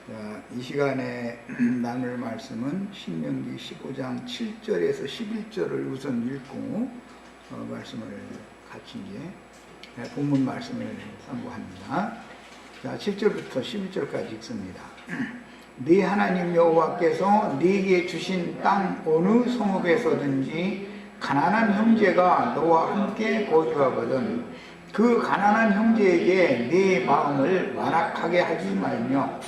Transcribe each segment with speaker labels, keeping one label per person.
Speaker 1: 자, 이 시간에 나눌 말씀은 신명기 15장 7절에서 11절을 우선 읽고 말씀을 같이 이제 본문 말씀을 상고합니다. 자, 7절부터 11절까지 읽습니다. 네 하나님 여호와께서 네게 주신 땅 어느 성읍에서든지 가난한 형제가 너와 함께 거주하거든 그 가난한 형제에게 네 마음을 완악하게 하지 말며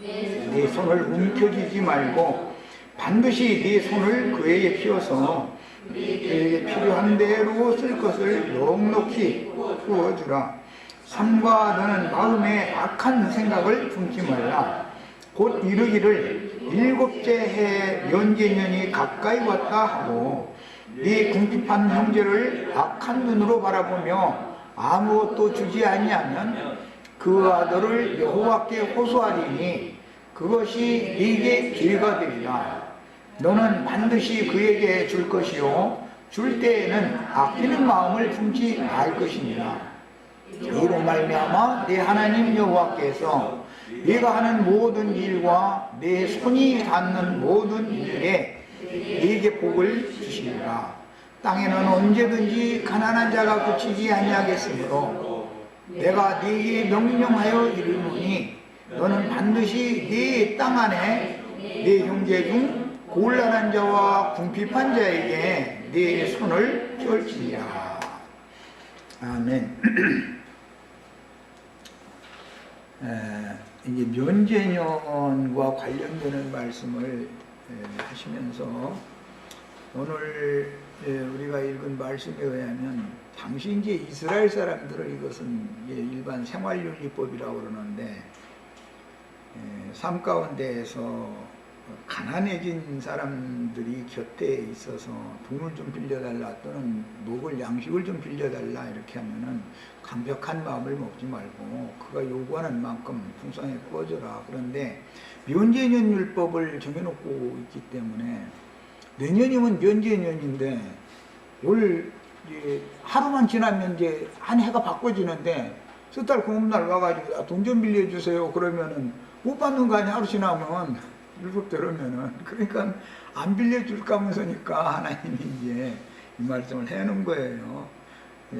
Speaker 1: 네 손을 움켜쥐지 말고 반드시 네 손을 그에게 피워서 그에게 필요한 대로 쓸 것을 넉넉히 부어주라. 삼가 너는 마음에 악한 생각을 품지 말라. 곧 이르기를 일곱째 해 면제년이 가까이 왔다 하고 네 궁핍한 형제를 악한 눈으로 바라보며 아무것도 주지 아니하면 그 아들을 여호와께 호소하리니 그것이 네게 죄가 되리라. 너는 반드시 그에게 줄 것이요 줄 때에는 아끼는 마음을 품지 말 것이니라. 이로 말미암아 네 하나님 여호와께서 네가 하는 모든 일과 네 손이 닿는 모든 일에 네게 복을 주시리라. 땅에는 언제든지 가난한 자가 그치지 아니하겠으므로 내가 네게 명령하여 이르노니 너는 반드시 네 땅 안에 네 형제 중 곤란한 자와 궁핍한 자에게 네 손을 펼치리라. 아멘. 이제 면제년과 관련되는 말씀을 하시면서 오늘 우리가 읽은 말씀에 의하면 당시 이제 이스라엘 사람들을 이것은 일반 생활윤리법이라고 그러는데 삶 가운데에서 가난해진 사람들이 곁에 있어서 돈을 좀 빌려달라 또는 먹을 양식을 좀 빌려달라 이렇게 하면은 강벽한 마음을 먹지 말고 그가 요구하는 만큼 풍성하게 꺼줘라. 그런데 면제년 율법을 정해놓고 있기 때문에 내년이면 면제년인데 올 하루만 지나면 이제 한 해가 바꿔지는데 석 달 공업날 와가지고 돈 좀 빌려주세요 그러면은 못 받는 거 아니야. 하루 지나면 율법대로면은. 그러니까 안 빌려줄까 하면서니까 하나님이 이제 이 말씀을 해놓은 거예요.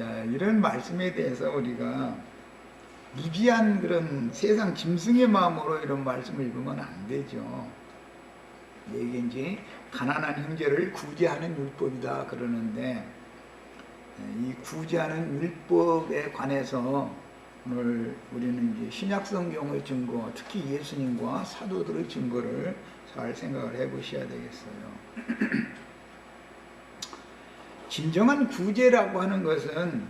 Speaker 1: 야, 이런 말씀에 대해서 우리가 무지한 그런 세상 짐승의 마음으로 이런 말씀을 읽으면 안 되죠. 이게 이제 가난한 형제를 구제하는 율법이다 그러는데 이 구제하는 율법에 관해서 오늘 우리는 이제 신약 성경의 증거, 특히 예수님과 사도들의 증거를 잘 생각을 해 보셔야 되겠어요. 진정한 구제라고 하는 것은,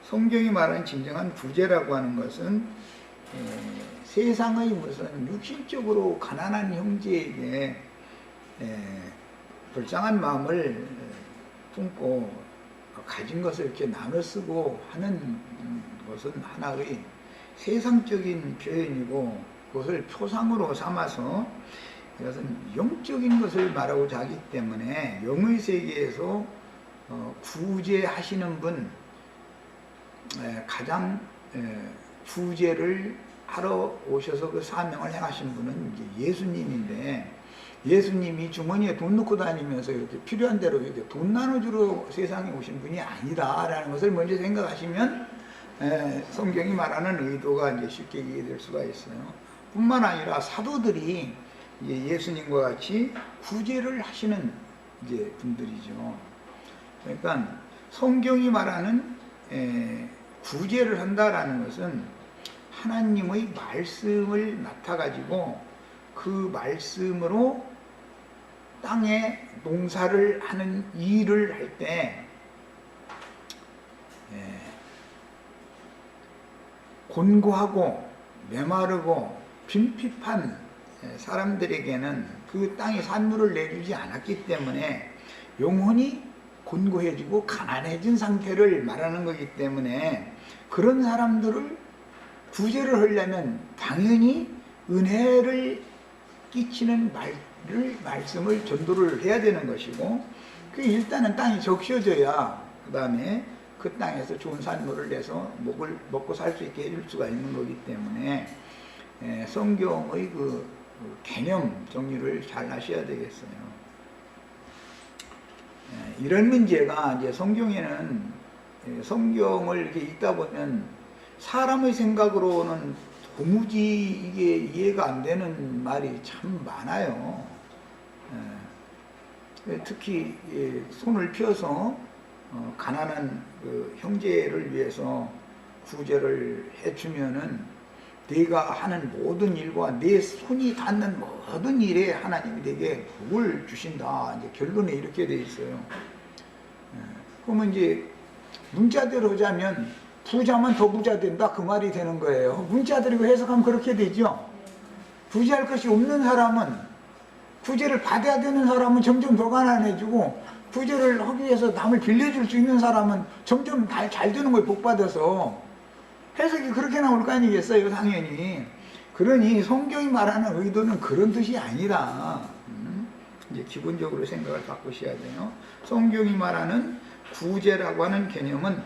Speaker 1: 성경이 말하는 진정한 구제라고 하는 것은 세상의 무슨 육신적으로 가난한 형제에게 불쌍한 마음을 품고 가진 것을 이렇게 나눠 쓰고 하는 것은 하나의 세상적인 표현이고 그것을 표상으로 삼아서 이것은 영적인 것을 말하고자 하기 때문에 영의 세계에서 구제하시는 분, 가장 구제를 하러 오셔서 그 사명을 행하신 분은 이제 예수님인데 예수님이 주머니에 돈 넣고 다니면서 이렇게 필요한 대로 이렇게 돈 나눠주러 세상에 오신 분이 아니다라는 것을 먼저 생각하시면 성경이 말하는 의도가 이제 쉽게 이해될 수가 있어요. 뿐만 아니라 사도들이 이제 예수님과 같이 구제를 하시는 이제 분들이죠. 그러니까 성경이 말하는 구제를 한다라는 것은 하나님의 말씀을 맡아가지고 그 말씀으로 땅에 농사를 하는 일을 할 때 곤고하고 메마르고 빈핍한 사람들에게는 그 땅이 산물을 내주지 않았기 때문에 영혼이 곤고해지고 가난해진 상태를 말하는 거기 때문에 그런 사람들을 구제를 하려면 당연히 은혜를 끼치는 말씀을 전도를 해야 되는 것이고 그 일단은 땅이 적셔져야 그 다음에 그 땅에서 좋은 산물을 내서 먹고 살 수 있게 해줄 수가 있는 거기 때문에 성경의 그 개념 정리를 잘 하셔야 되겠어요. 이런 문제가 이제 성경에는 성경을 이렇게 읽다 보면 사람의 생각으로는 도무지 이게 이해가 안 되는 말이 참 많아요. 특히 손을 펴서 가난한 그 형제를 위해서 구제를 해주면은 네가 하는 모든 일과 내 손이 닿는 모든 일에 하나님이 내게 복을 주신다. 이제 결론에 이렇게 돼 있어요. 그러면 이제 문자대로 하자면 부자면 더 부자 된다 그 말이 되는 거예요. 문자대로 해석하면 그렇게 되죠. 부자할 것이 없는 사람은 구제를 받아야 되는 사람은 점점 더 가난해지고 구제를 하기 위해서 남을 빌려줄 수 있는 사람은 점점 잘 되는 거예요. 복 받아서. 해석이 그렇게 나올 거 아니겠어요, 당연히. 그러니 성경이 말하는 의도는 그런 뜻이 아니라 이제 기본적으로 생각을 바꾸셔야 돼요. 성경이 말하는 구제라고 하는 개념은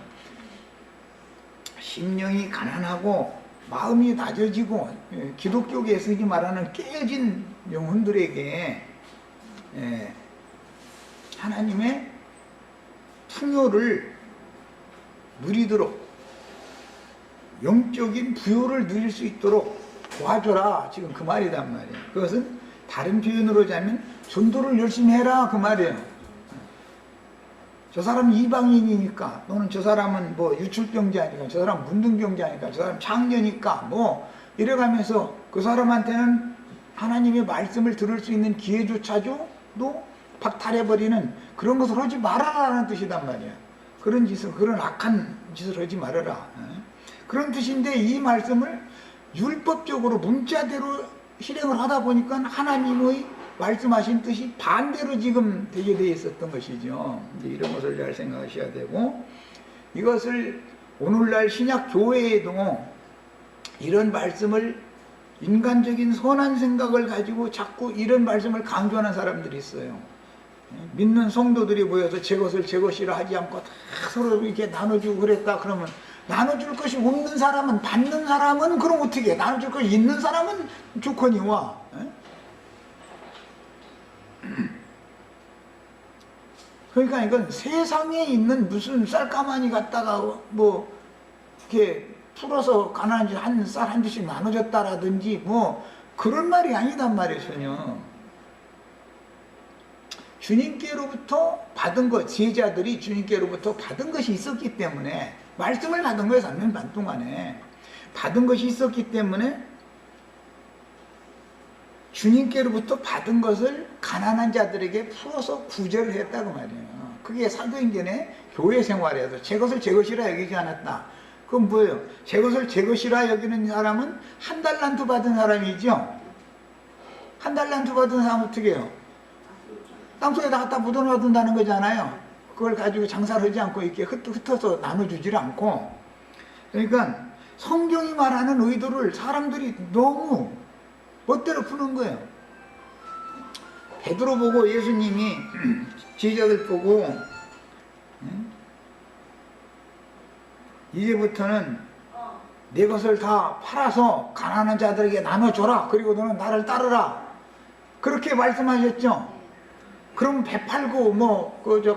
Speaker 1: 심령이 가난하고 마음이 낮아지고 기독교계에 쓰지 말하는 깨어진 영혼들에게 하나님의 풍요를 누리도록 영적인 부요를 누릴 수 있도록 도와줘라. 지금 그 말이란 말이에요. 그것은 다른 표현으로 하자면 전도를 열심히 해라 그 말이에요. 저 사람은 이방인이니까 또는 저 사람은 뭐 유출병자니까 저 사람은 문둥병자니까 저 사람은 창녀니까 뭐 이래가면서 그 사람한테는 하나님의 말씀을 들을 수 있는 기회조차도 박탈해버리는 그런 것을 하지 말아라라는 뜻이단 말이에요. 그런 악한 짓을 하지 말아라. 그런 뜻인데 이 말씀을 율법적으로 문자대로 실행을 하다 보니까 하나님의 말씀하신 뜻이 반대로 지금 되게 되어 있었던 것이죠. 이제 이런 것을 잘 생각하셔야 되고, 이것을 오늘날 신약 교회에도 이런 말씀을 인간적인 선한 생각을 가지고 자꾸 이런 말씀을 강조하는 사람들이 있어요. 믿는 성도들이 모여서 제 것을 제 것이라 하지 않고 다 서로 이렇게 나눠주고 그랬다 그러면, 나눠줄 것이 없는 사람은, 받는 사람은 그럼 어떻게 해? 나눠줄 것이 있는 사람은 좋거니와. 그러니까 이건 세상에 있는 무슨 쌀가마니 갖다가 뭐 이렇게 풀어서 가난한 한 쌀 한 주씩 나눠줬다라든지 뭐 그런 말이 아니단 말이에요. 전혀. 주님께로부터 받은 것, 제자들이 주님께로부터 받은 것이 있었기 때문에, 말씀을 받은 거예요. 3년 반 동안에 받은 것이 있었기 때문에 주님께로부터 받은 것을 가난한 자들에게 풀어서 구제를 했다고 말이에요. 그게 사도행전의 교회 생활에서 제 것을 제 것이라 여기지 않았다. 그건 뭐예요? 제 것을 제 것이라 여기는 사람은 한 달란트 받은 사람이죠. 한 달란트 받은 사람은 어떻게 해요? 땅속에다 갖다 묻어놔둔다는 거잖아요. 그걸 가지고 장사를 하지 않고 이렇게 흩어서 나눠주질 않고. 그러니까 성경이 말하는 의도를 사람들이 너무 멋대로 푸는 거예요. 베드로 보고 예수님이 제자들 보고 이제부터는 내 것을 다 팔아서 가난한 자들에게 나눠줘라. 그리고 너는 나를 따르라. 그렇게 말씀하셨죠. 그럼 배 팔고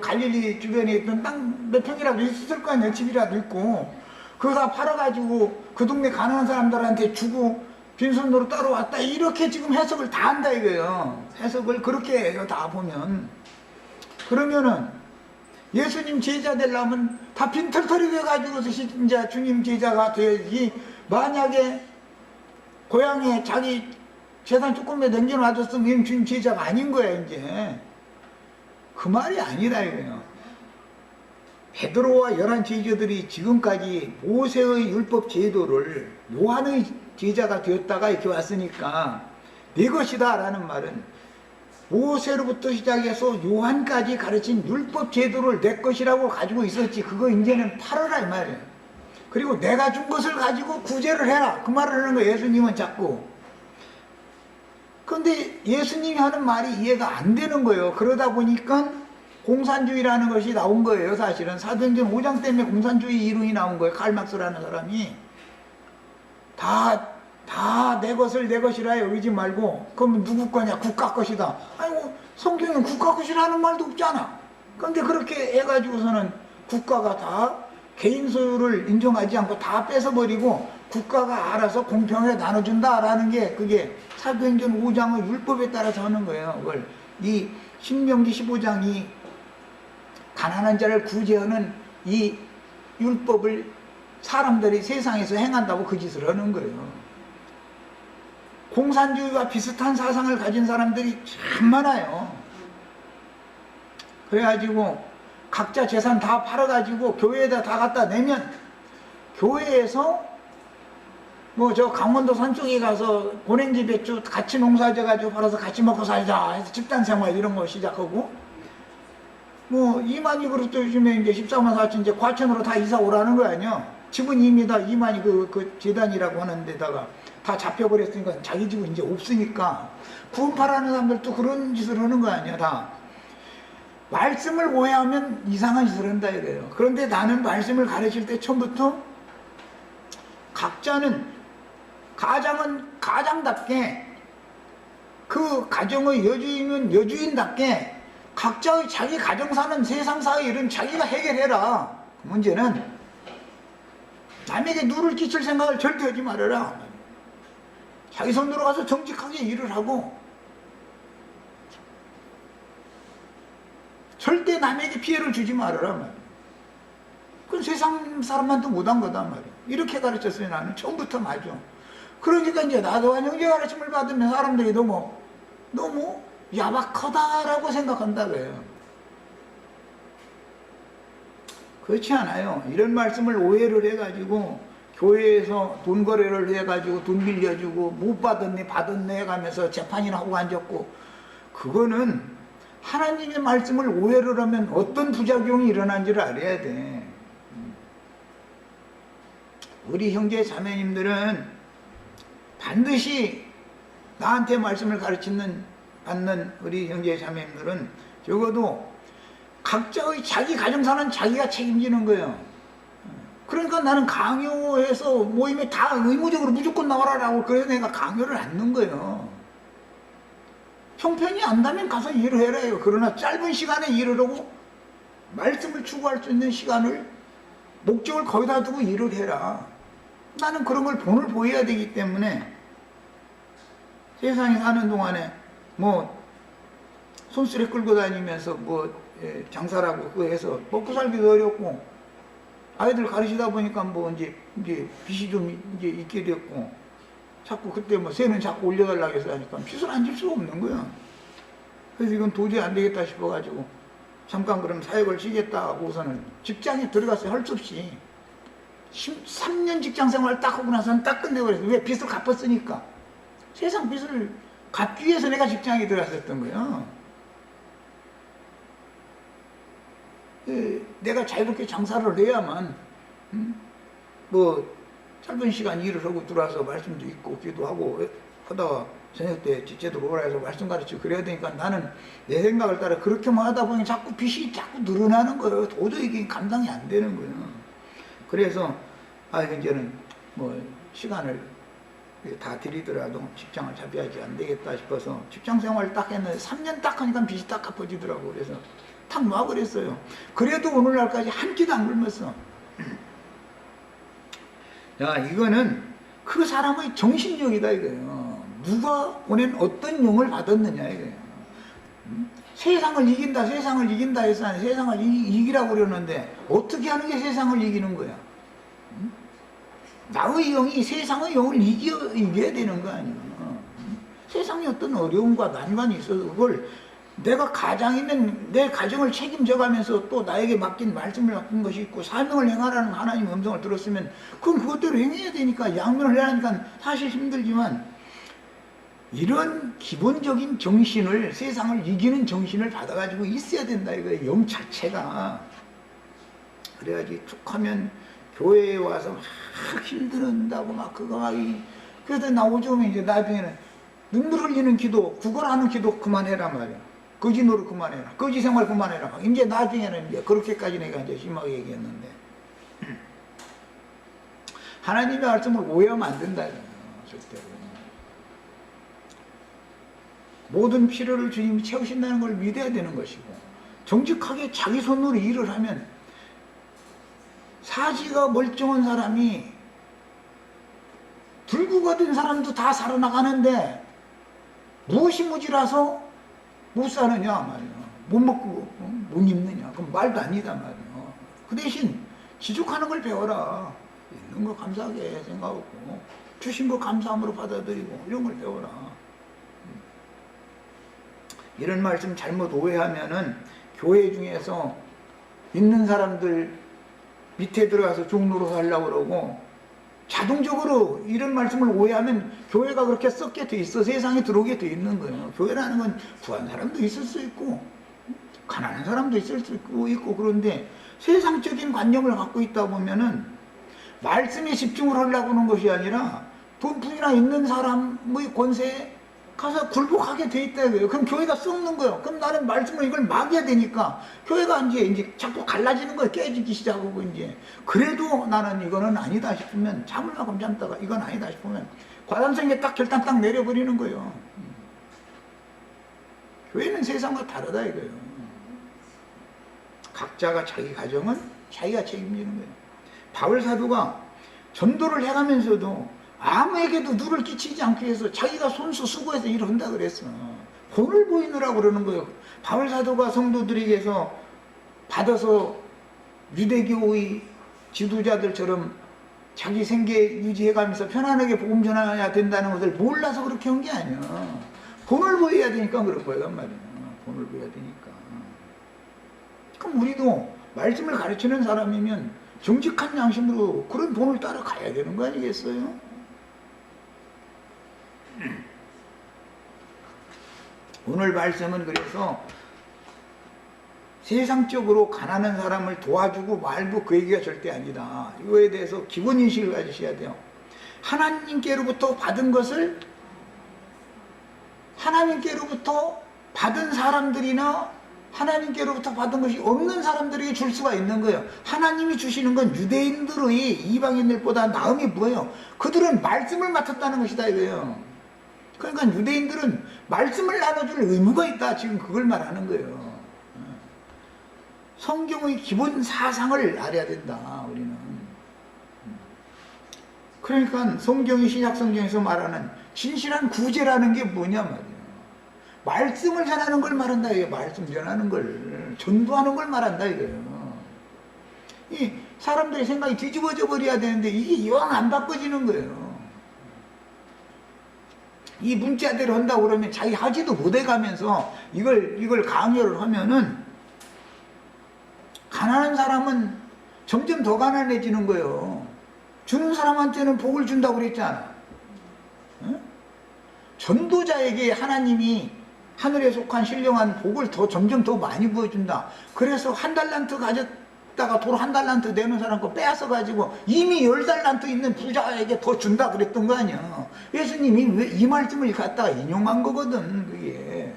Speaker 1: 갈릴리 주변에 있던 땅 몇 평이라도 있을 거 아니에요. 집이라도 있고 그거 다 팔아가지고 그 동네 가난한 사람들한테 주고 빈손으로 따라왔다. 이렇게 지금 해석을 다 한다 이거예요. 해석을 그렇게 해요. 다 보면. 그러면은 예수님 제자 되려면 다 빈털털이 돼가지고서 진짜 주님 제자가 돼야지. 만약에 고향에 자기 재산 조금에 남겨놔줬으면 주님 제자가 아닌 거야 이제. 그 말이 아니라 이거예요. 베드로와 11 제자들이 지금까지 모세의 율법 제도를 요한의 제자가 되었다가 이렇게 왔으니까 내 것이다 라는 말은 모세로부터 시작해서 요한까지 가르친 율법 제도를 내 것이라고 가지고 있었지. 그거 이제는 팔아라 이 말이에요. 그리고 내가 준 것을 가지고 구제를 해라 그 말을 하는 거예요. 예수님은 자꾸. 그런데 예수님이 하는 말이 이해가 안 되는 거예요. 그러다 보니까 공산주의라는 것이 나온 거예요. 사실은 사도행전 5장 때문에 공산주의 이론이 나온 거예요. 칼 막스라는 사람이 다 다 내 것을 내 것이라 여기지 말고, 그러면 누구 거냐? 국가 것이다. 아이고, 성경은 국가 것이라는 말도 없잖아. 그런데 그렇게 해가지고서는 국가가 다 개인 소유를 인정하지 않고 다 뺏어버리고 국가가 알아서 공평하게 나눠준다라는 게 그게 사도행전 5장의 율법에 따라서 하는 거예요. 그걸 이 신명기 15장이 가난한 자를 구제하는 이 율법을 사람들이 세상에서 행한다고 그 짓을 하는 거예요. 공산주의와 비슷한 사상을 가진 사람들이 참 많아요. 그래가지고 각자 재산 다 팔아가지고 교회에다 다 갖다 내면 교회에서 뭐 저 강원도 산쪽에 가서 고랭지 배추 같이 농사져가지고 팔아서 같이 먹고 살자 해서 집단생활 이런 거 시작하고, 뭐 이만희 그릇도 요즘에 이제 14만 4천 이제 과천으로 다 이사 오라는 거 아니야. 집은 이미 다 이만희 그 재단이라고 하는 데다가 다 잡혀버렸으니까 자기 집은 이제 없으니까 구원파라는 사람들도 그런 짓을 하는 거 아니야. 다 말씀을 오해하면 이상한 짓을 한다 이래요. 그런데 나는 말씀을 가르칠 때 처음부터 각자는 가장은 가장답게, 그 가정의 여주인은 여주인답게 각자의 자기 가정 사는 세상사의 일은 자기가 해결해라. 문제는 남에게 누를 끼칠 생각을 절대 하지 말아라. 자기 손으로 가서 정직하게 일을 하고 절대 남에게 피해를 주지 말아라 말이야. 그건 세상 사람만도 못한 거다 말이야. 이렇게 가르쳤어요. 나는 처음부터 맞아. 그러니까 이제 나도 형제 가르침을 받으면 사람들이 너무 야박하다라고 생각한다고요. 그렇지 않아요. 이런 말씀을 오해를 해가지고 교회에서 돈 거래를 해가지고 돈 빌려주고 못 받았네 받았네 해가면서 재판이나 하고 앉았고, 그거는 하나님의 말씀을 오해를 하면 어떤 부작용이 일어난지를 알아야 돼. 우리 형제 자매님들은 반드시 나한테 말씀을 받는 우리 형제 자매님들은 적어도 각자의 자기 가정사는 자기가 책임지는 거예요. 그러니까 나는 강요해서 모임에 다 의무적으로 무조건 나와라라고 그래서 내가 강요를 안 넣은 거예요. 형편이 안다면 가서 일을 해라 해요. 그러나 짧은 시간에 일을 하고 말씀을 추구할 수 있는 시간을 목적을 거기다 두고 일을 해라. 나는 그런 걸 본을 보여야 되기 때문에 세상에 사는 동안에 뭐 손수레 끌고 다니면서 뭐 장사라고 그거 해서 먹고 살기도 어렵고, 아이들 가르치다 보니까 뭐 이제 빚이 좀 이제 있게 됐고, 자꾸 그때 뭐 세는 자꾸 올려달라고 해서 하니까 빚을 안 질 수가 없는 거야. 그래서 이건 도저히 안 되겠다 싶어가지고 잠깐 그럼 사역을 쉬겠다 하고서는 직장에 들어갔어요. 할 수 없이 3년 직장 생활 딱 하고 나서는 딱 끝내버렸어요. 왜? 빚을 갚았으니까. 세상 빚을 갚기 위해서 내가 직장에 들어갔었던 거야. 내가 자유롭게 장사를 해야만 뭐 짧은 시간 일을 하고 들어와서 말씀도 있고 기도하고 하다가 저녁 때 제대로 오라 해서 말씀 가르치고 그래야 되니까 나는 내 생각을 따라 그렇게만 하다 보니 자꾸 빚이 자꾸 늘어나는 거예요. 도저히 이게 감당이 안 되는 거예요. 그래서 이제는 뭐 시간을 다 들이더라도 직장을 잡아야지 안 되겠다 싶어서 직장 생활을 딱 했는데 3년 딱 하니까 빚이 딱 갚아지더라고. 그래서 탁 놔버렸어요. 그래도 오늘날까지 한 끼도 안 굶었어. 야, 이거는 그 사람의 정신력이다 이거예요. 누가 보낸 어떤 용을 받았느냐 이거예요. 세상을 이긴다 해서 세상을 이기라고 그러는데 어떻게 하는 게 세상을 이기는 거야? 나의 영이 세상의 영을 이겨야 되는 거 아니야. 세상에 어떤 어려움과 난관이 있어서 그걸 내가 가장이면 내 가정을 책임져 가면서 또 나에게 맡긴 말씀을 맡긴 것이 있고 사명을 행하라는 하나님의 음성을 들었으면 그건 그것대로 행해야 되니까 양면을 해야 하니까 사실 힘들지만 이런 기본적인 정신을, 세상을 이기는 정신을 받아가지고 있어야 된다 이거예요. 영 자체가. 그래야지 툭 하면 교회에 와서 막 힘들은다고 막 그거 막 그래서 나오죠. 이제 나중에는 눈물 흘리는 기도, 구걸하는 기도 그만해라 말이야. 거지 노릇 그만해라. 거지 생활 그만해라. 이제 나중에는 이제 그렇게까지 내가 이제 심하게 얘기했는데 하나님의 말씀을 오해하면 안 된다. 절대로. 모든 필요를 주님이 채우신다는 걸 믿어야 되는 것이고, 정직하게 자기 손으로 일을 하면 사지가 멀쩡한 사람이 불구가 된 사람도 다 살아나가는데 무엇이 무지라서 못 사느냐 말이야. 못 먹고 못 입느냐. 그럼 말도 아니다 말이야. 그 대신 지족하는 걸 배워라. 있는 거 감사하게 생각하고 주신 거 감사함으로 받아들이고 이런 걸 배워라. 이런 말씀 잘못 오해하면은 교회 중에서 있는 사람들 밑에 들어가서 종로로 하려고 그러고, 자동적으로 이런 말씀을 오해하면 교회가 그렇게 썩게 돼 있어. 세상에 들어오게 돼 있는 거예요. 교회라는 건 부한 사람도 있을 수 있고 가난한 사람도 있을 수 있고 그런데 세상적인 관념을 갖고 있다 보면은 말씀에 집중을 하려고 하는 것이 아니라 돈뿐이나 있는 사람의 권세에 가서 굴복하게 돼 있다 이거예요. 그럼 교회가 썩는 거예요. 그럼 나는 말씀을 이걸 막아야 되니까 교회가 이제 자꾸 갈라지는 거예요. 깨지기 시작하고 이제. 그래도 나는 이거는 아니다 싶으면 잠을 만큼 잠다가 이건 아니다 싶으면 과단성에 딱 결단 딱 내려버리는 거예요. 교회는 세상과 다르다 이거예요. 각자가 자기 가정은 자기가 책임지는 거예요. 바울 사도가 전도를 해가면서도 아무에게도 누를 끼치지 않기 위해서 자기가 손수 수고해서 일을 한다 그랬어. 본을 보이느라고 그러는 거예요. 바울 사도가 성도들에게서 받아서 유대교의 지도자들처럼 자기 생계 유지해가면서 편안하게 복음 전해야 된다는 것을 몰라서 그렇게 한 게 아니야. 본을 보여야 되니까 그럴 거야 말이야. 본을 보여야 되니까. 그럼 우리도 말씀을 가르치는 사람이면 정직한 양심으로 그런 본을 따라가야 되는 거 아니겠어요? 오늘 말씀은 그래서 세상적으로 가난한 사람을 도와주고 말고 그 얘기가 절대 아니다. 이거에 대해서 기본 인식을 가지셔야 돼요. 하나님께로부터 받은 것을 하나님께로부터 받은 사람들이나 하나님께로부터 받은 것이 없는 사람들에게 줄 수가 있는 거예요. 하나님이 주시는 건 유대인들의 이방인들보다 나음이 뭐예요? 그들은 말씀을 맡았다는 것이다 이거예요. 그러니까 유대인들은 말씀을 나눠줄 의무가 있다. 지금 그걸 말하는 거예요. 성경의 기본 사상을 알아야 된다. 우리는. 그러니까 성경이 신약 성경에서 말하는 진실한 구제라는 게 뭐냐 말이에요. 말씀을 전하는 걸 말한다 이거예요. 말씀 전하는 걸 전도하는 걸 말한다 이거예요. 이 사람들의 생각이 뒤집어져 버려야 되는데 이게 영 안 바꿔지는 거예요. 이 문자대로 한다고 그러면 자기 하지도 못해가면서 이걸 강요를 하면은 가난한 사람은 점점 더 가난해지는 거예요. 주는 사람한테는 복을 준다고 그랬잖아. 응? 전도자에게 하나님이 하늘에 속한 신령한 복을 점점 더 많이 부어준다. 그래서 1달란트 가졌다가 돌 1달란트 내는 사람 거 빼앗아 가지고 이미 10달란트 있는 부자에게 더 준다 그랬던 거 아니야. 예수님이 왜 이 말씀을 갖다가 인용한 거거든 그게.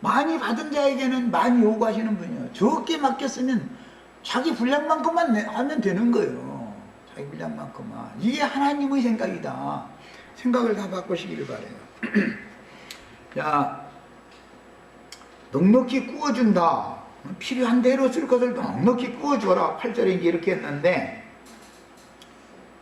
Speaker 1: 많이 받은 자에게는 많이 요구하시는 분이에요. 적게 맡겼으면 자기 분량만큼만 하면 되는 거예요. 자기 분량만큼만. 이게 하나님의 생각이다. 생각을 다 바꾸시기를 바래요. 자, 넉넉히 구워준다. 필요한 대로 쓸 것을 넉넉히 구워줘라. 8절에 이렇게 했는데,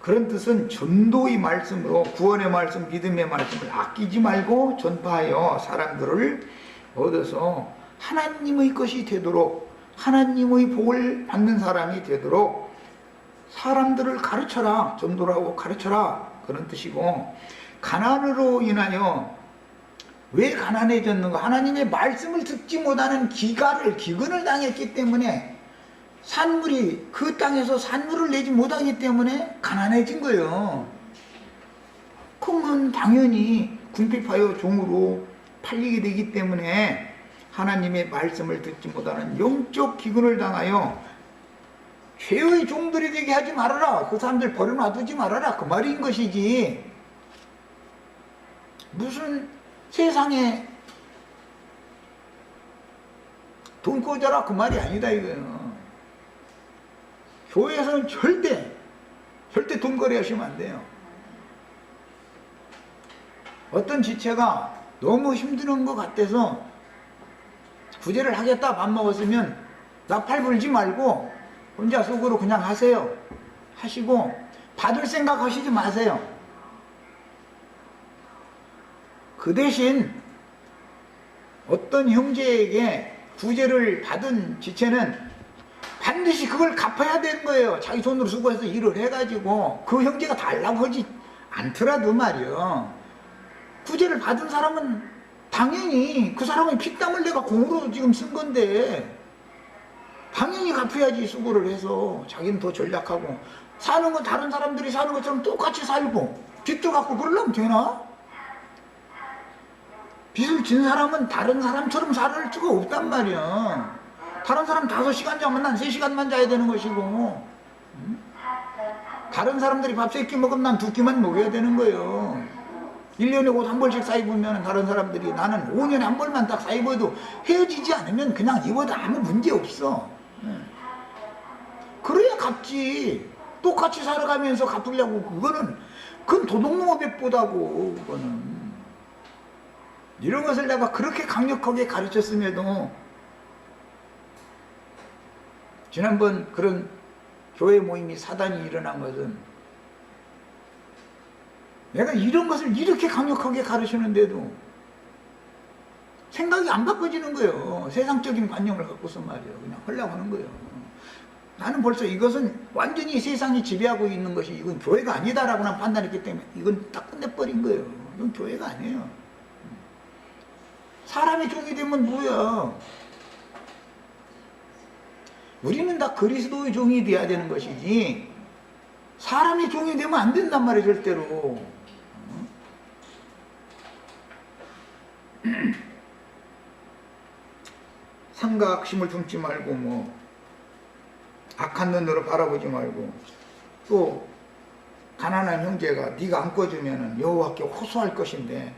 Speaker 1: 그런 뜻은 전도의 말씀으로 구원의 말씀, 믿음의 말씀을 아끼지 말고 전파하여 사람들을 얻어서 하나님의 것이 되도록, 하나님의 복을 받는 사람이 되도록 사람들을 가르쳐라. 전도를 하고 가르쳐라. 그런 뜻이고, 가난으로 인하여 왜 가난해졌는가? 하나님의 말씀을 듣지 못하는 기근을 당했기 때문에 산물이 그 땅에서 산물을 내지 못하기 때문에 가난해진 거예요. 그러면 당연히 궁핍하여 종으로 팔리게 되기 때문에 하나님의 말씀을 듣지 못하는 영적 기근을 당하여 죄의 종들이 되게 하지 말아라. 그 사람들 버려놔두지 말아라. 그 말인 것이지. 무슨 세상에 돈 꿔줘라 그 말이 아니다 이거예요. 교회에서는 절대 절대 돈거래 하시면 안 돼요. 어떤 지체가 너무 힘드는 것 같아서 구제를 하겠다 밥 먹었으면 나팔 불지 말고 혼자 속으로 그냥 하세요. 하시고 받을 생각 하시지 마세요. 그 대신 어떤 형제에게 구제를 받은 지체는 반드시 그걸 갚아야 되는 거예요. 자기 손으로 수고해서 일을 해가지고 그 형제가 달라고 하지 않더라도 말이요. 구제를 받은 사람은 당연히 그 사람의 피땀을 내가 공으로 지금 쓴 건데 당연히 갚아야지. 수고를 해서 자기는 더 전략하고 사는 건 다른 사람들이 사는 것처럼 똑같이 살고 빚도 갚고 그러려면 되나? 빚을 진 사람은 다른 사람처럼 살 수가 없단 말이야. 다른 사람 5시간 자면 난 3시간만 자야 되는 것이고, 다른 사람들이 밥 3끼 먹으면 난 2끼만 먹어야 되는 거예요. 1년에 옷 한 벌씩 사입으면 다른 사람들이 나는 5년에 한 벌만 딱 사입어도 헤어지지 않으면 그냥 입어도 아무 문제 없어. 그래야 갚지. 똑같이 살아가면서 갚으려고 그건 도둑놈의보다고 그거는. 이런 것을 내가 그렇게 강력하게 가르쳤음에도 지난번 그런 교회 모임이 사단이 일어난 것은 내가 이런 것을 이렇게 강력하게 가르치는데도 생각이 안 바꿔지는 거예요. 세상적인 관념을 갖고서 말이에요. 그냥 하려고 하는 거예요. 나는 벌써 이것은 완전히 세상이 지배하고 있는 것이 이건 교회가 아니다라고 난 판단했기 때문에 이건 딱 끝내버린 거예요. 이건 교회가 아니에요. 사람의 종이 되면 뭐야? 우리는 다 그리스도의 종이 돼야 되는 것이지 사람의 종이 되면 안 된단 말이에요. 절대로. 삼각심을 품지 말고 뭐 악한 눈으로 바라보지 말고 또 가난한 형제가 네가 안 꺼주면 여호와께 호소할 것인데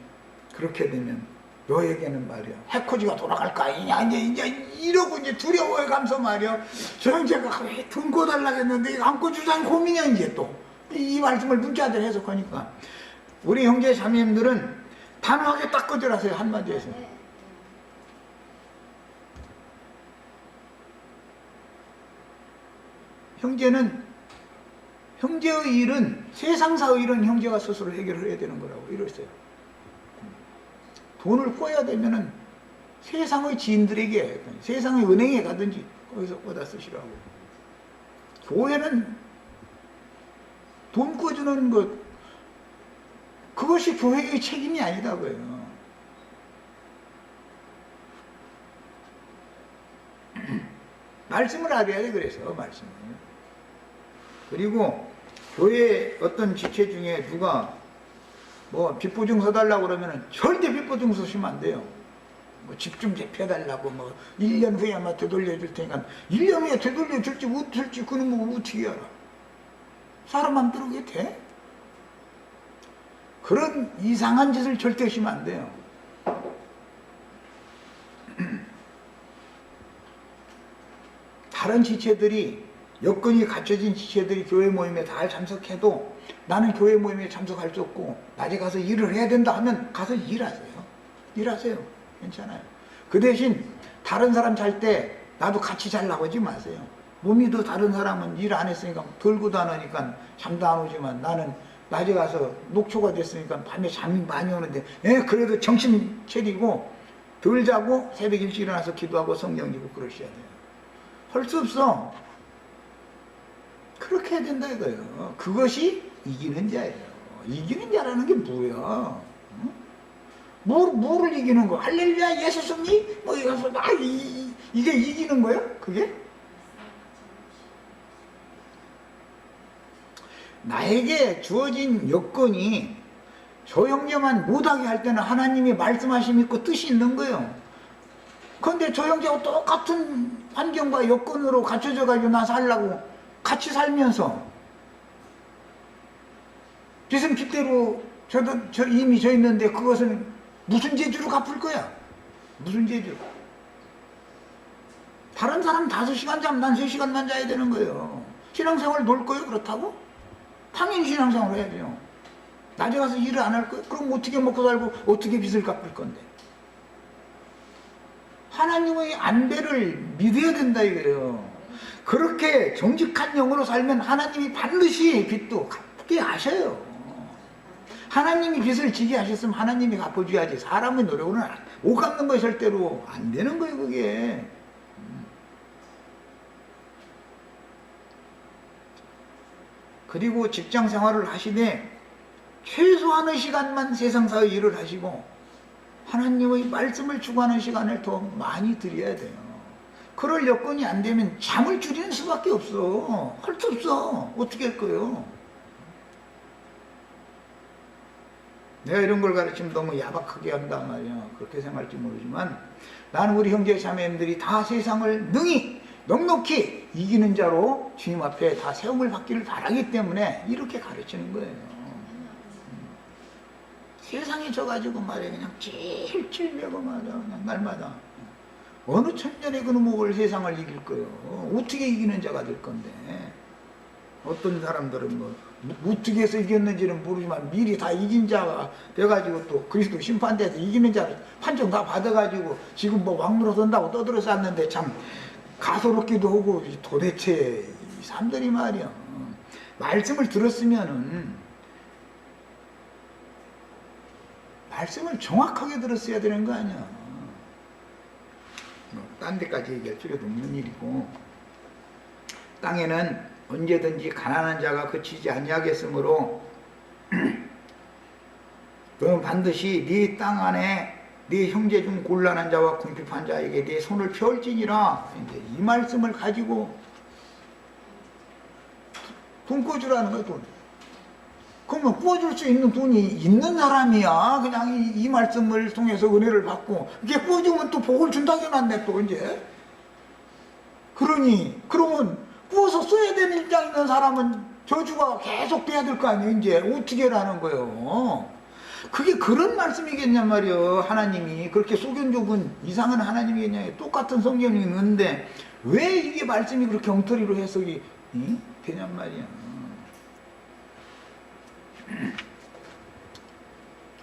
Speaker 1: 그렇게 되면 너에게는 말이야 해코지가 돌아갈 거 아니냐 이제 이러고 이제 두려워해가면서 말이야 저 형제가 왜 돈 꺼달라고 했는데 이거 안 꺼주자니 고민이야. 이제 또 이 말씀을 문자들 해석하니까 우리 형제 자매님들은 단호하게 딱 꺼져라세요. 한마디에서 형제의 일은 세상사의 일은 형제가 스스로 해결을 해야 되는 거라고 이랬어요. 돈을 꿔야 되면은 세상의 지인들에게 세상의 은행에 가든지 거기서 꿔다 쓰시라고. 교회는 돈 꿔주는 것 그것이 교회의 책임이 아니다고요. 말씀을 알아야 돼. 그래서 말씀을. 그리고 교회 어떤 지체 중에 누가 뭐 빚보증 서달라고 그러면 절대 빚보증 서시면 안 돼요. 뭐 집 좀 대표해달라고 뭐 1년 후에 아마 되돌려줄 테니까 1년 후에 되돌려줄지 못줄지 그는 뭐 어떻게 알아. 사람 맘대로 그게 돼? 그런 이상한 짓을 절대 하시면 안 돼요. 다른 지체들이 여건이 갖춰진 지체들이 교회 모임에 다 참석해도 나는 교회 모임에 참석할 수 없고 낮에 가서 일을 해야 된다 하면 가서 일하세요. 일하세요. 괜찮아요. 그 대신 다른 사람 잘 때 나도 같이 자려고 하지 마세요. 몸이 더 다른 사람은 일 안 했으니까 들고도 안 하니까 잠도 안 오지만 나는 낮에 가서 녹초가 됐으니까 밤에 잠이 많이 오는데 그래도 정신 차리고 덜 자고 새벽 일찍 일어나서 기도하고 성경 읽고 그러셔야 돼요. 할 수 없어. 그렇게 해야 된다 이거예요. 그것이 이기는 자예요. 이기는 자라는 게 뭐야? 응? 뭐를 이기는 거? 할렐루야 예수 승리? 뭐 이래서 이게 이기는 거야? 그게? 나에게 주어진 여건이 저 형제만 못하게 할 때는 하나님이 말씀하심이 있고 뜻이 있는 거예요. 그런데 저 형제하고 똑같은 환경과 여건으로 갖춰져 가지고 나 살라고 같이 살면서 빚은 빚대로 저 이미 져 있는데 그것은 무슨 재주로 갚을 거야? 무슨 재주? 다른 사람 5시간 자면 난 3시간만 자야 되는 거예요. 신앙생활 놀 거예요? 그렇다고? 당연히 신앙생활을 해야죠. 낮에 가서 일을 안 할 거예요? 그럼 어떻게 먹고 살고 어떻게 빚을 갚을 건데? 하나님의 안배를 믿어야 된다 이거예요. 그렇게 정직한 영으로 살면 하나님이 반드시 빚도 갚게 하셔요. 하나님이 빚을 지게 하셨으면 하나님이 갚아줘야지. 사람의 노력으로는 못 갚는 거예요. 절대로 안 되는 거예요 그게. 그리고 직장 생활을 하시되 최소한의 시간만 세상사의 일을 하시고 하나님의 말씀을 추구하는 시간을 더 많이 드려야 돼요. 그럴 여건이 안 되면 잠을 줄이는 수밖에 없어. 할 수 없어. 어떻게 할 거예요? 내가 이런 걸 가르치면 너무 야박하게 한단 말이야. 그렇게 생각할지 모르지만 나는 우리 형제 자매님들이 다 세상을 능히 넉넉히 이기는 자로 주님 앞에 다 세움을 받기를 바라기 때문에 이렇게 가르치는 거예요. 세상에 져가지고 말이야 그냥 찔찔매고 말이야 그냥 날마다 어느 천년에 그 놈을 세상을 이길 거예요. 어떻게 이기는 자가 될 건데. 어떤 사람들은 뭐 어떻게 해서 이겼는지는 모르지만 미리 다 이긴 자가 돼가지고 또 그리스도 심판대에서 이기는 자를 판정 다 받아가지고 지금 뭐 왕노릇한다고 떠들어 쌌는데 참 가소롭기도 하고 도대체 이 사람들이 말이야 말씀을 들었으면은 말씀을 정확하게 들었어야 되는 거 아니야. 딴 데까지 얘기할 필요도 없는 일이고 땅에는 언제든지 가난한 자가 그치지 아니하겠으므로 너는 반드시 네 땅 안에 네 형제 중 곤란한 자와 궁핍한 자에게 네 손을 펴올지니라. 이제 이 말씀을 가지고 돈 꿔주라는 거야. 돈. 그러면 구워줄 수 있는 돈이 있는 사람이야. 그냥 이 말씀을 통해서 은혜를 받고 이게 구워주면 또 복을 준다고 해놨네 또 이제. 그러면 구워서 써야 되는 입장에 있는 사람은 저주가 계속 돼야 될 거 아니에요. 이제 어떻게 라는 거예요. 그게 그런 말씀이겠냔 말이에요. 하나님이 그렇게 소견족은 이상한 하나님이겠냐. 똑같은 성경이 있는데 왜 이게 말씀이 그렇게 엉터리로 해석이 되냔 말이야.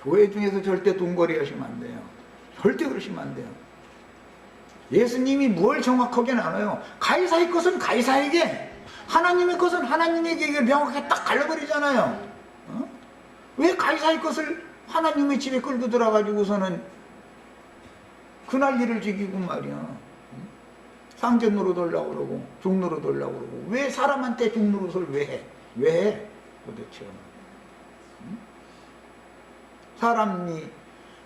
Speaker 1: 교회 중에서 절대 돈거리 하시면 안 돼요. 절대 그러시면 안 돼요. 예수님이 뭘 정확하게 나눠요? 가이사의 것은 가이사에게, 하나님의 것은 하나님에게 명확하게 딱 갈라버리잖아요. 왜 가이사의 것을 하나님의 집에 끌고 들어가지고서는 그날일을 지키고 말이야. 상전으로 돌라고 그러고 종로로 돌라고 그러고 왜 사람한테 종로릇을 왜 해? 왜 해? 도대체. 사람이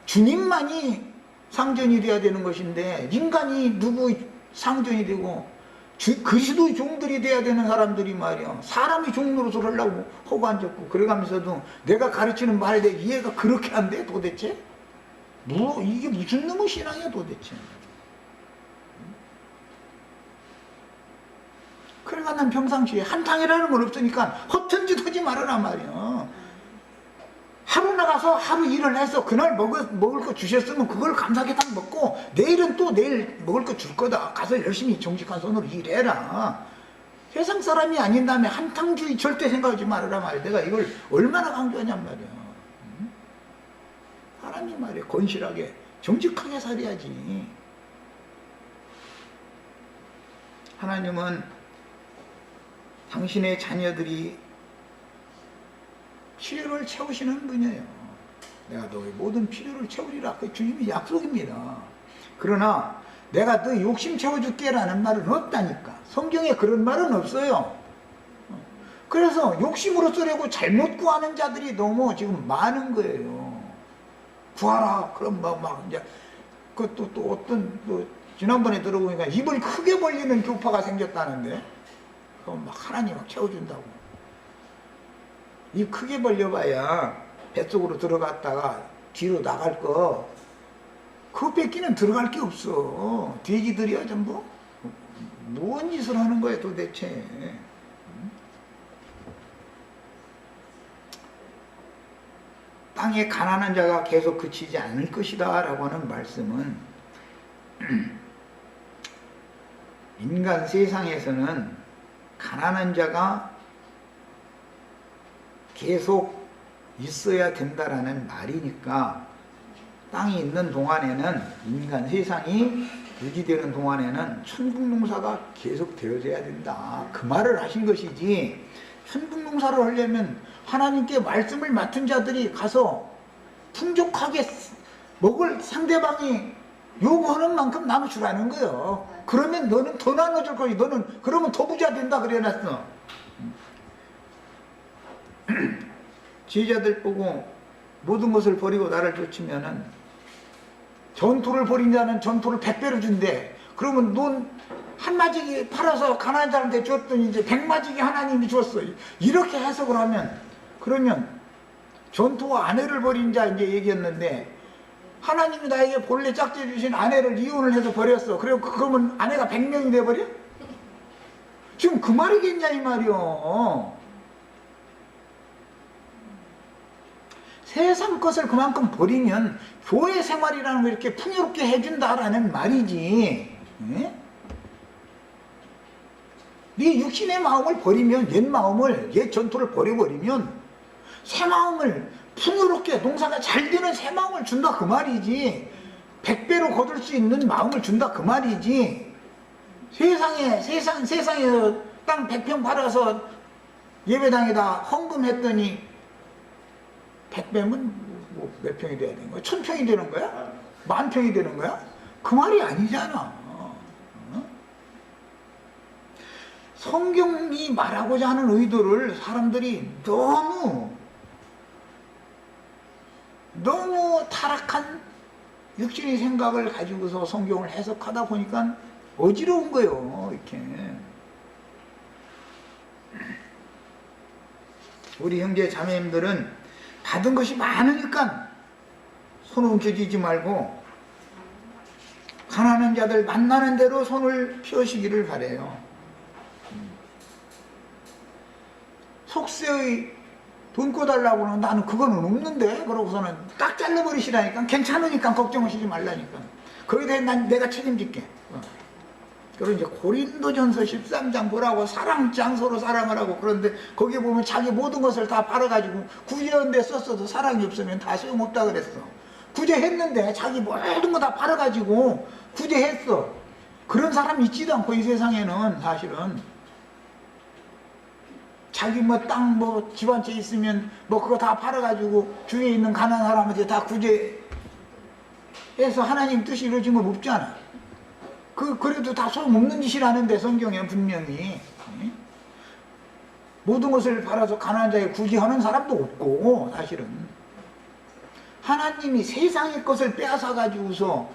Speaker 1: 주님만이 상전이 돼야 되는 것인데 인간이 누구 상전이 되고 그리스도의 종들이 돼야 되는 사람들이 말이야 사람이 종로릇을 하려고 허구 앉았고 그래가면서도 내가 가르치는 말에 대해 이해가 그렇게 안 돼 도대체? 이게 무슨 놈의 신앙이야 도대체? 그러니까 난 평상시에 한탕이라는 건 없으니까 허튼 짓 하지 말아라 말이야. 하루 나가서 하루 일을 해서 그날 먹을 거 주셨으면 그걸 감사하게 딱 먹고 내일은 또 내일 먹을 거 줄 거다. 가서 열심히 정직한 손으로 일해라. 세상 사람이 아닌 다음에 한탕주의 절대 생각하지 말아라 말이야. 내가 이걸 얼마나 강조하냔 말이야. 사람이 말이야 건실하게 정직하게 살아야지. 하나님은 당신의 자녀들이 필요를 채우시는 분이에요. 내가 너의 모든 필요를 채우리라. 그 주님의 약속입니다. 그러나 내가 너 욕심 채워줄게 라는 말은 없다니까. 성경에 그런 말은 없어요. 그래서 욕심으로 쓰려고 잘못 구하는 자들이 너무 지금 많은 거예요. 구하라. 그럼 막 이제 그것도 또 어떤 지난번에 들어보니까 입을 크게 벌리는 교파가 생겼다는데 그럼 막 하나님 막 채워준다고. 입 크게 벌려봐야 뱃속으로 들어갔다가 뒤로 나갈 거 그 뺏기는 들어갈 게 없어. 돼지들이야 전부. 뭔 짓을 하는 거야 도대체. 땅에 가난한 자가 계속 그치지 않을 것이다 라고 하는 말씀은 인간 세상에서는 가난한 자가 계속 있어야 된다라는 말이니까 땅이 있는 동안에는, 인간 세상이 유지되는 동안에는 천국농사가 계속 되어져야 된다, 그 말을 하신 것이지, 천국농사를 하려면 하나님께 말씀을 맡은 자들이 가서 풍족하게 먹을, 상대방이 요구하는 만큼 나눠주라는 거예요. 그러면 너는 더 나눠줄 거지. 너는 그러면 더 부자 된다 그래놨어. 제자들 보고 모든 것을 버리고 나를 쫓으면은, 전토를 벌인 자는 전토를 100배로 준대. 그러면 넌 한 마지기 팔아서 가난한 자한테 줬더니 이제 100마지기 하나님이 줬어. 이렇게 해석을 하면, 그러면 전토와 아내를 버린 자 이제 얘기했는데, 하나님이 나에게 본래 짝지 주신 아내를 이혼을 해서 버렸어. 그러면 아내가 100명이 돼버려? 지금 그 말이겠냐 이 말이요. 세상 것을 그만큼 버리면 교회 생활이라는 걸 이렇게 풍요롭게 해준다라는 말이지. 네 육신의 마음을 버리면, 옛 마음을, 옛 전토를 버려버리면 새 마음을, 풍요롭게 농사가 잘 되는 새 마음을 준다 그 말이지. 100배로 거둘 수 있는 마음을 준다 그 말이지. 세상에 땅 100평 팔아서 예배당에다 헌금했더니 100배면 몇 평이 돼야 되는 거야? 1000평이 되는 거야? 10,000평이 되는 거야? 그 말이 아니잖아. 성경이 말하고자 하는 의도를 사람들이 너무 타락한 육신의 생각을 가지고서 성경을 해석하다 보니까 어지러운 거예요. 이렇게 우리 형제 자매님들은 받은 것이 많으니까 손 움켜쥐지 말고 가난한 자들 만나는 대로 손을 펴시기를 바래요. 속세의 돈 꿔달라고 하면 나는 그거는 없는데, 그러고서는 딱 잘라버리시라니까. 괜찮으니까 걱정하시지 말라니까. 거기에 대해 내가 책임질게. 그리고 이제 고린도전서 13장 보라고, 사랑장 서로 사랑을 하고. 그런데 거기에 보면 자기 모든 것을 다 팔아가지고 구제하는 데 썼어도 사랑이 없으면 다 소용없다 그랬어. 구제했는데 자기 모든 거 다 팔아가지고 구제했어. 그런 사람 있지도 않고 이 세상에는. 사실은 자기 땅 집 한 채 있으면 그거 다 팔아가지고 주위에 있는 가난한 사람한테 다 구제해서 하나님 뜻이 이루어진 건 없잖아. 그래도 다 소용없는 짓이라는데 성경에는 분명히 모든 것을 팔아서 가난한 자에게 구제하는 사람도 없고. 사실은 하나님이 세상의 것을 빼앗아 가지고서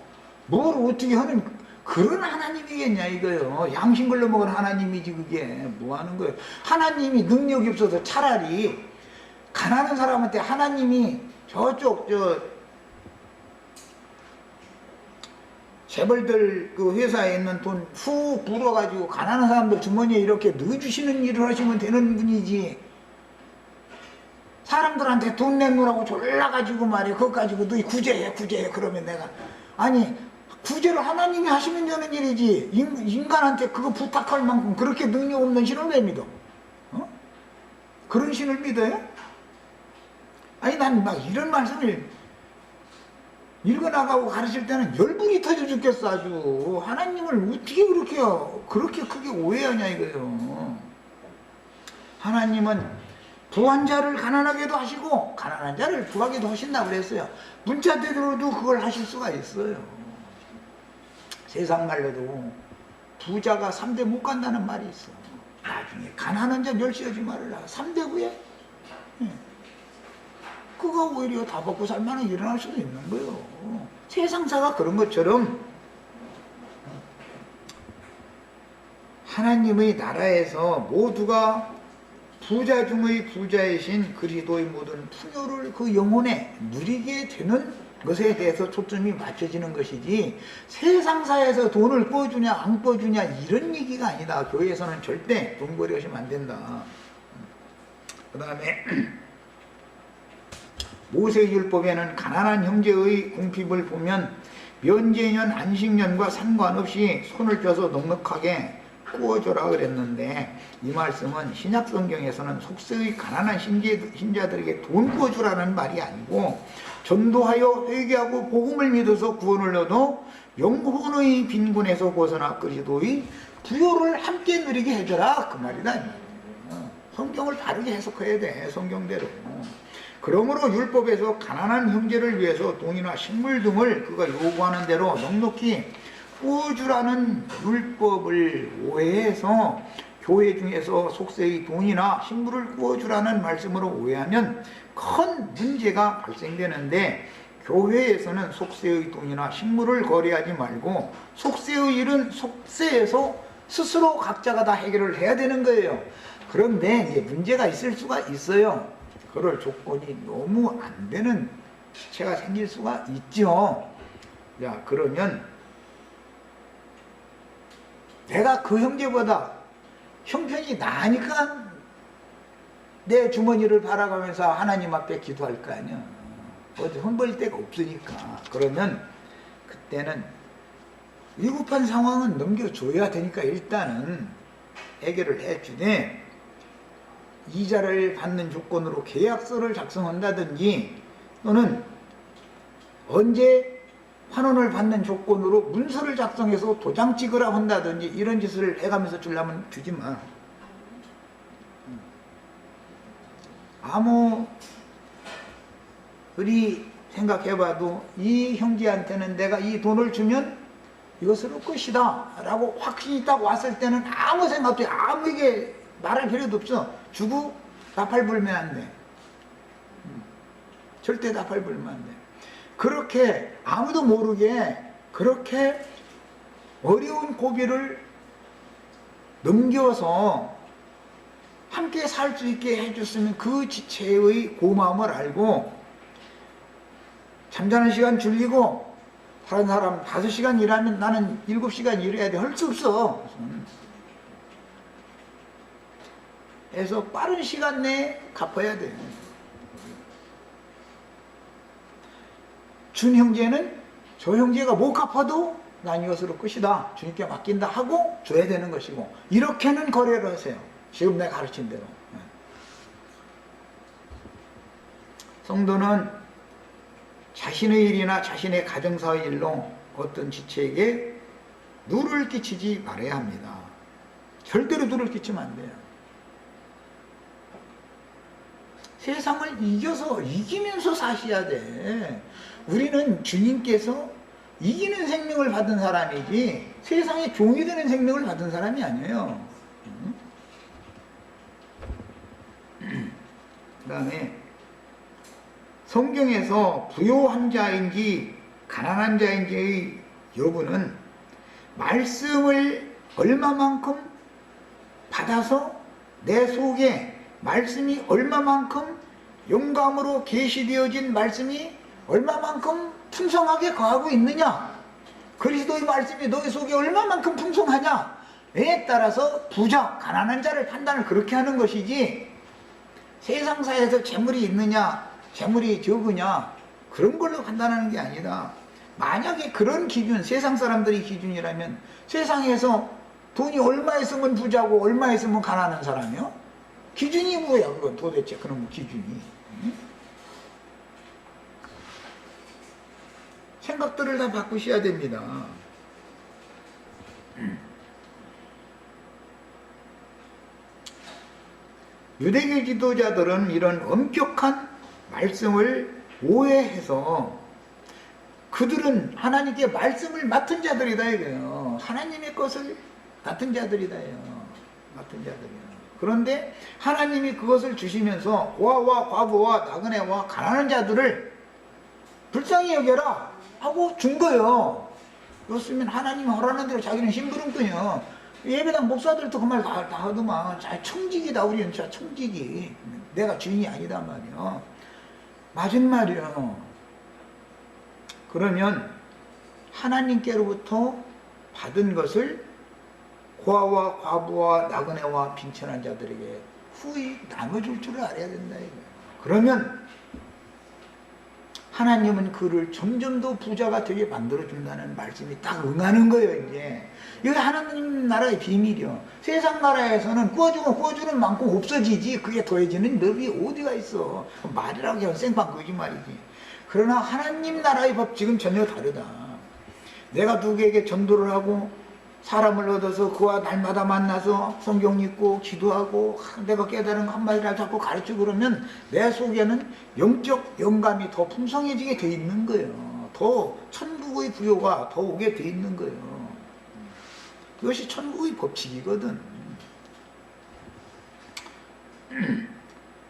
Speaker 1: 뭘 어떻게 하는 그런 하나님이겠냐 이거요. 양심 걸러 먹은 하나님이지. 그게 뭐 하는 거예요. 하나님이 능력이 없어서 차라리 가난한 사람한테 하나님이 저쪽 재벌들 그 회사에 있는 돈 후 불어가지고 가난한 사람들 주머니에 이렇게 넣어주시는 일을 하시면 되는 분이지, 사람들한테 돈 내놓으라고 졸라가지고 말이야 그것 가지고 너희 구제해 그러면 내가, 아니 구제를 하나님이 하시면 되는 일이지 인간한테 그거 부탁할 만큼 그렇게 능력 없는 신을 왜 믿어? 그런 신을 믿어요? 아니 난 막 이런 말씀을 읽어나가고 가르칠 때는 열불이 터져 죽겠어. 아주 하나님을 어떻게 그렇게 크게 오해하냐 이거예요. 하나님은 부한 자를 가난하게도 하시고 가난한 자를 부하게도 하신다고 그랬어요. 문자대로도 그걸 하실 수가 있어요. 세상 말로도 부자가 3대 못 간다는 말이 있어. 나중에 가난한 자 멸시하지 말아라. 3대 구에 그거 오히려 다 먹고 살만한 일어날 수도 있는 거예요. 세상사가 그런 것처럼 하나님의 나라에서 모두가 부자 중의 부자이신 그리스도의 모든 풍요를 그 영혼에 누리게 되는 것에 대해서 초점이 맞춰지는 것이지, 세상사에서 돈을 꿔주냐 안 꿔주냐 이런 얘기가 아니다. 교회에서는 절대 돈벌이 하시면 안 된다. 그 다음에 모세율법에는 가난한 형제의 궁핍을 보면 면제년 안식년과 상관없이 손을 펴서 넉넉하게 꾸어줘라 그랬는데, 이 말씀은 신약 성경에서는 속세의 가난한 신자들에게 돈 꾸어주라는 말이 아니고, 전도하여 회개하고 복음을 믿어서 구원을 얻어 영혼의 빈곤에서 벗어나 그리스도의 부요를 함께 누리게 해줘라, 그 말이다. 성경을 바르게 해석해야 돼, 성경대로. 그러므로 율법에서 가난한 형제를 위해서 돈이나 식물 등을 그가 요구하는 대로 넉넉히 꾸어주라는 율법을 오해해서 교회 중에서 속세의 돈이나 식물을 꾸어주라는 말씀으로 오해하면 큰 문제가 발생되는데, 교회에서는 속세의 돈이나 식물을 거래하지 말고 속세의 일은 속세에서 스스로 각자가 다 해결을 해야 되는 거예요. 그런데 이제 문제가 있을 수가 있어요. 그럴 조건이 너무 안 되는 지체가 생길 수가 있죠. 자, 그러면 내가 그 형제보다 형편이 나으니까 내 주머니를 바라가면서 하나님 앞에 기도할 거 아니야. 어디 손벌 데가 없으니까. 그러면 그때는 위급한 상황은 넘겨줘야 되니까 일단은 해결을 해주되, 이자를 받는 조건으로 계약서를 작성한다든지, 또는 언제 환원을 받는 조건으로 문서를 작성해서 도장 찍으라 한다든지, 이런 짓을 해가면서 주려면 주지 마. 아무리 생각해봐도 이 형제한테는 내가 이 돈을 주면 이것으로 끝이다 라고 확신이 딱 왔을 때는 아무 생각도 아무에게 말할 필요도 없어. 주고 나팔 불면 안 돼. 절대 나팔 불면 안 돼. 그렇게 아무도 모르게 그렇게 어려운 고비를 넘겨서 함께 살 수 있게 해줬으면 그 지체의 고마움을 알고, 잠자는 시간 줄이고 다른 사람 5시간 일하면 나는 7시간 일해야 돼. 할 수 없어. 해서 빠른 시간 내에 갚아야 돼. 준 형제는 저 형제가 못 갚아도 난 이것으로 끝이다, 주님께 맡긴다 하고 줘야 되는 것이고, 이렇게는 거래를 하세요. 지금 내가 가르친 대로. 성도는 자신의 일이나 자신의 가정사의 일로 어떤 지체에게 누를 끼치지 말아야 합니다. 절대로 누를 끼치면 안 돼요. 세상을 이기면서 사셔야 돼. 우리는 주님께서 이기는 생명을 받은 사람이지 세상에 종이 되는 생명을 받은 사람이 아니에요. 그 다음에 성경에서 부요한 자인지 가난한 자인지의 여부는 말씀을 얼마만큼 받아서 내 속에 말씀이 얼마만큼 영감으로 계시되어진 말씀이 얼마만큼 풍성하게 거하고 있느냐, 그리스도의 말씀이 너희 속에 얼마만큼 풍성하냐에 따라서 부자, 가난한 자를 판단을 그렇게 하는 것이지, 세상사에서 재물이 있느냐 재물이 적으냐 그런 걸로 판단하는 게 아니다. 만약에 그런 기준, 세상 사람들이 기준이라면 세상에서 돈이 얼마 있으면 부자고 얼마 있으면 가난한 사람이요? 기준이 뭐야 그건 도대체. 그런 기준이. 생각들을 다 바꾸셔야 됩니다. 유대교 지도자들은 이런 엄격한 말씀을 오해해서 그들은 하나님께 말씀을 맡은 자들이다 이거예요. 하나님의 것을 맡은 자들이다 이거예요. 맡은 자들이에요. 그런데 하나님이 그것을 주시면서 고아와 과부와 나그네와 가난한 자들을 불쌍히 여겨라 하고 준 거예요. 그렇으면 하나님이 허락하는 대로 자기는 심부름꾼이요. 예배당 목사들도 그 말 다 하더만. 청직이다 우리는. 진짜 청직이. 내가 주인이 아니다 말이요. 맞은 말이요. 그러면 하나님께로부터 받은 것을 고아와 과부와 나그네와 빈천한 자들에게 후히 나눠줄 줄을 알아야 된다 이거예요. 그러면 하나님은 그를 점점 더 부자가 되게 만들어준다는 말씀이 딱 응하는 거예요. 이제 이게 하나님 나라의 비밀이요. 세상 나라에서는 구워주는 만큼 없어지지 그게 더해지는 법이 어디가 있어. 말이라고 하면 생판 거짓말이지. 그러나 하나님 나라의 법칙은 전혀 다르다. 내가 누구에게 전도를 하고 사람을 얻어서 그와 날마다 만나서 성경 읽고 기도하고 내가 깨달은 거 한마디라도 자꾸 가르치고 그러면 내 속에는 영적 영감이 더 풍성해지게 돼 있는 거예요. 더 천국의 부요가 더 오게 돼 있는 거예요. 그것이 천국의 법칙이거든.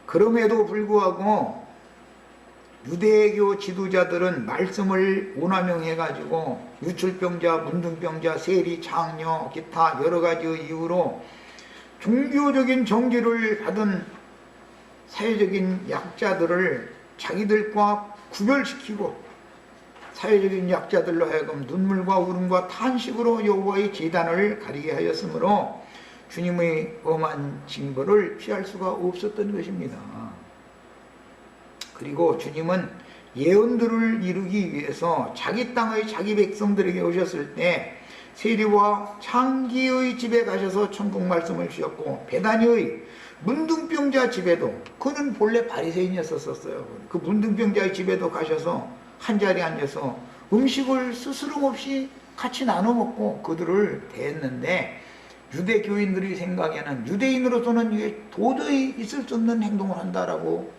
Speaker 1: 그럼에도 불구하고 유대교 지도자들은 말씀을 오남용해가지고 유출병자, 문둥병자, 세리, 장녀, 기타 여러 가지의 이유로 종교적인 정죄를 받은 사회적인 약자들을 자기들과 구별시키고 사회적인 약자들로 하여금 눈물과 울음과 탄식으로 여호와의 제단을 가리게 하였으므로 주님의 엄한 징벌을 피할 수가 없었던 것입니다. 그리고 주님은 예언들을 이루기 위해서 자기 땅의 자기 백성들에게 오셨을 때 세리와 창기의 집에 가셔서 천국 말씀을 주셨고 베다니의 문둥병자 집에도 그는 본래 바리새인이었었어요. 그 문둥병자의 집에도 가셔서 한자리에 앉아서 음식을 스스럼 없이 같이 나눠 먹고 그들을 대했는데 유대교인들의 생각에는 유대인으로서는 이게 도저히 있을 수 없는 행동을 한다라고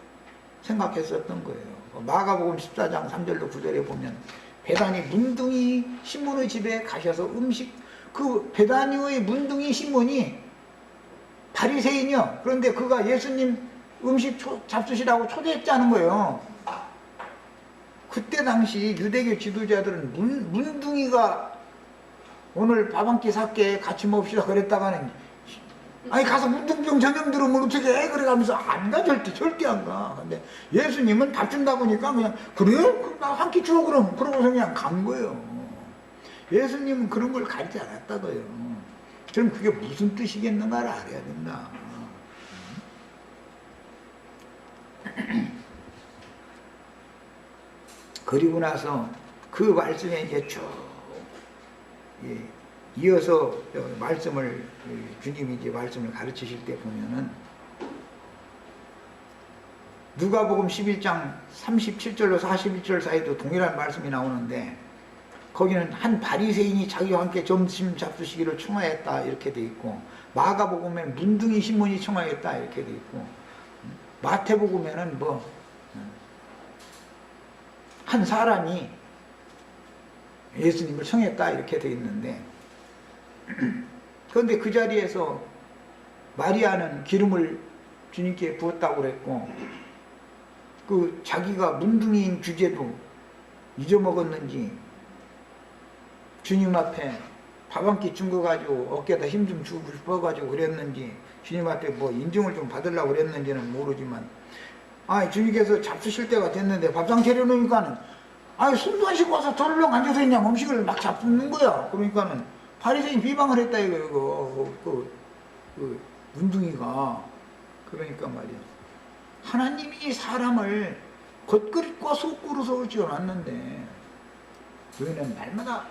Speaker 1: 생각했었던 거예요. 마가복음 14장 3절로 9절에 보면 베다니 문둥이 시몬의 집에 가셔서 그 베다니의 문둥이 시몬이 바리새인이요. 그런데 그가 예수님 음식 잡수시라고 초대했자는 거예요. 그때 당시 유대교 지도자들은 문둥이가 오늘 밥 한 끼 살게 같이 먹읍시다 그랬다가는 아니 가서 문둥병 전염 들으면 어떻게 해? 그래가면서 안 가. 절대 안 가. 근데 예수님은 밥 준다 보니까 그냥 그래? 그럼 나 한 끼 줘 그럼. 그러고서 그냥 간 거예요. 예수님은 그런 걸 가르치지 않았다고요. 그럼 그게 무슨 뜻이겠는가를 알아야 된다. 그리고 나서 그 말씀에 이제 쭉 이어서 말씀을 주님이 이제 말씀을 가르치실 때 보면은 누가복음 11장 37절로 41절 사이도 동일한 말씀이 나오는데 거기는 한 바리새인이 자기와 함께 점심 잡수시기를 청하였다 이렇게 돼 있고 마가복음에 문둥이 시몬이 청하였다 이렇게 돼 있고 마태복음에는 한 사람이 예수님을 청했다 이렇게 돼 있는데 그런데 그 자리에서 마리아는 기름을 주님께 부었다고 그랬고 그 자기가 문둥이인 주제도 잊어먹었는지 주님 앞에 밥 한 끼 준 거 가지고 어깨에다 힘 좀 주고 싶어가지고 그랬는지 주님 앞에 인정을 좀 받으려고 그랬는지는 모르지만 주님께서 잡수실 때가 됐는데 밥상 차려놓으니까는 손도 안 씻고 와서 덜렁 앉아서 그냥 음식을 막 잡수는 거야. 그러니까는 바리새인 비방을 했다 이거 그 문둥이가. 그러니까 말이야. 하나님이 사람을 겉그릇과 속그릇으로 지어놨는데 너희는 날마다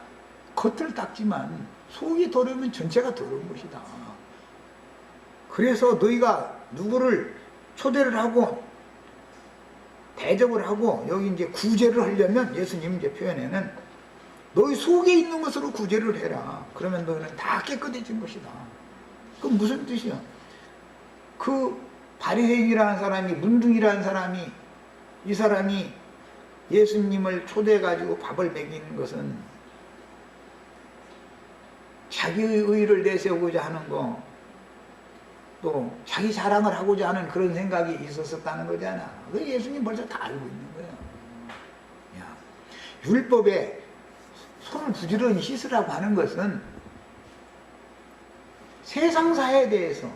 Speaker 1: 겉을 닦지만 속이 더러우면 전체가 더러운 것이다. 그래서 너희가 누구를 초대를 하고 대접을 하고 여기 이제 구제를 하려면 예수님 이제 표현에는 너희 속에 있는 것으로 구제를 해라. 그러면 너희는 다 깨끗해진 것이다. 그건 무슨 뜻이야? 그 바리새인이라는 사람이 문둥이라는 사람이 이 사람이 예수님을 초대해가지고 밥을 먹이는 것은 자기의 의의를 내세우고자 하는 거 또 자기 자랑을 하고자 하는 그런 생각이 있었다는 거잖아. 그 예수님 벌써 다 알고 있는 거야. 야, 율법에 손을 부지런히 씻으라고 하는 것은 세상사에 대해서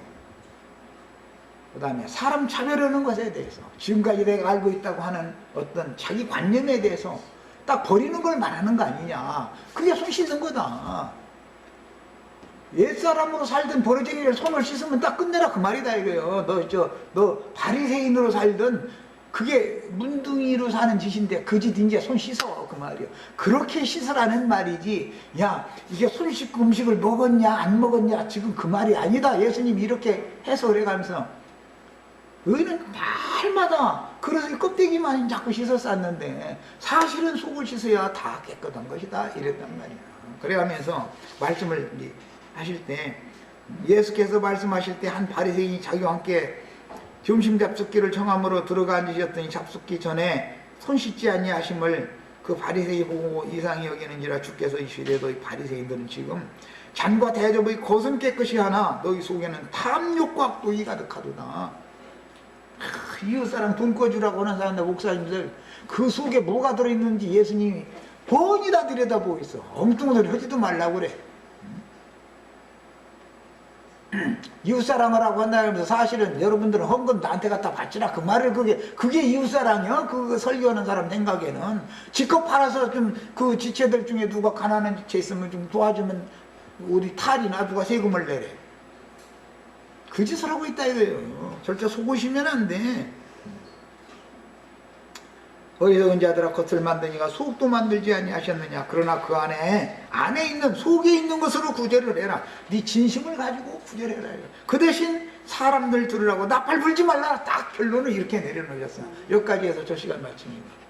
Speaker 1: 그 다음에 사람 차별하는 것에 대해서 지금까지 내가 알고 있다고 하는 어떤 자기 관념에 대해서 딱 버리는 걸 말하는 거 아니냐. 그게 손 씻는 거다. 옛사람으로 살던 버러쟁이를 손을 씻으면 딱 끝내라 그 말이다 이거예요. 너 바리새인으로 살던 그게 문둥이로 사는 짓인데 그 짓 이제 손 씻어, 그 말이요. 그렇게 씻으라는 말이지. 야, 이게 손 씻고 음식을 먹었냐 안 먹었냐 지금 그 말이 아니다. 예수님이 이렇게 해석을 해가면서 너희는 날마다 그래서 이 껍데기만 자꾸 씻어 쌌는데 사실은 속을 씻어야 다 깨끗한 것이다 이랬단 말이야. 그래가면서 말씀을 하실 때 예수께서 말씀하실 때 한 바리새인이 자기와 함께 점심 잡숫기를 청함으로 들어가 앉으셨더니 잡숫기 전에 손 씻지 아니하심을 그 바리새인 보고 이상히 여기는지라 주께서 이시되도 이 바리새인들은 지금 잔과 대접의 겉은 깨끗이 하나 너희 속에는 탐욕과 악독이 가득하도다. 이웃사람 돈 꺼주라고 하는 사람들, 목사님들 그 속에 뭐가 들어있는지 예수님이 뻔히 다 들여다보고 있어. 엉뚱한 소리 하지도 말라고 그래. 이웃사랑을 하고 한다면서 사실은 여러분들은 헌금 나한테 갖다 바치라 그 말을 그게 이웃사랑이요? 그 설교하는 사람 생각에는 지껏 팔아서 좀 그 지체들 중에 누가 가난한 지체 있으면 좀 도와주면 우리 탈이나 누가 세금을 내래. 그 짓을 하고 있다 이거예요. 절대 속으시면 안 돼. 어리석은 자들아 겉을 만드니가 속도 만들지 아니하셨느냐. 그러나 그 안에 있는 속에 있는 것으로 구제를 해라. 네 진심을 가지고 구제를 해라. 그 대신 사람들 들으라고 나팔 불지 말라. 딱 결론을 이렇게 내려놓으셨어요. 여기까지 해서 저 시간 마칩니다.